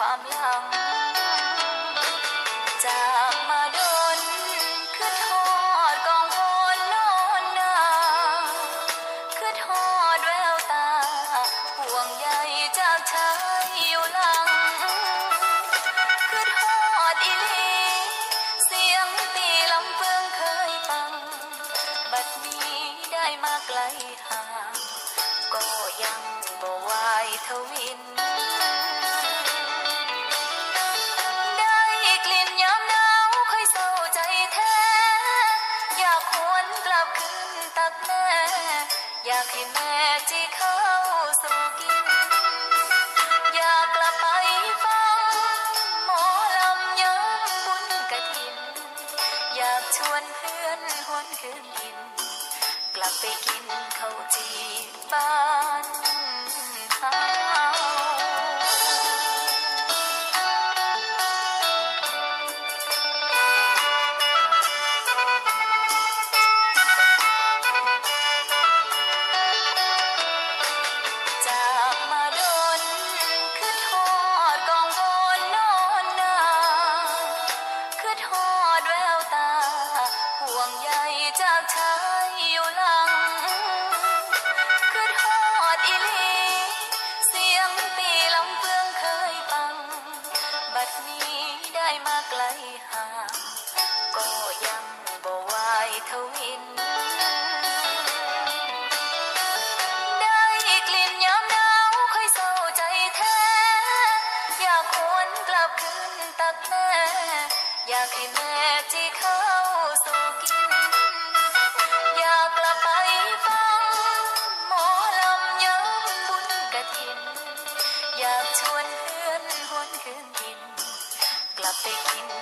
ความหลังจากมาโดนคือทอดกองโอนนอนนาคือทอดแววตาห่วงใยจากชายอยู่หลังคือทอดอีลีเสียงตีลำเฟืองเคยฟังบัดนี้ได้มาไกลห่างก็ยังบ่ไหวทวินได้กลิ่นยามหนาวค่อยเศร้าใจแท้อยากหวนกลับคืนตักแม่อยากให้แม่จีเข้าสู่กินอยากกลับไปฟังหมอลำย้ำบุญกฐินอยากชวนเพื่อนหวนคืนดินกลับไปกินข้าวจีบ้านเฮาจากมาโดนคือทอดกองโอนนอนนาคือทอดแววตาห่วงใยจากชายอยู่หลังคือทอดอีลีเสียงตีลำเฟืองเคยฟังบัดนี้ได้มาไกลห่างก็ยังบ่ไหวทวินได้กลิ่นยามหนาวค่อยเศร้าใจแท้อยากหวนกลับคืนตักแม่อยากให้แม่จีเข้าสู่กินอยากกลับไปฟังหมอลำย้ำบุญกฐินอยากชวนเพื่อนหวนคืนดินกลับไปกิน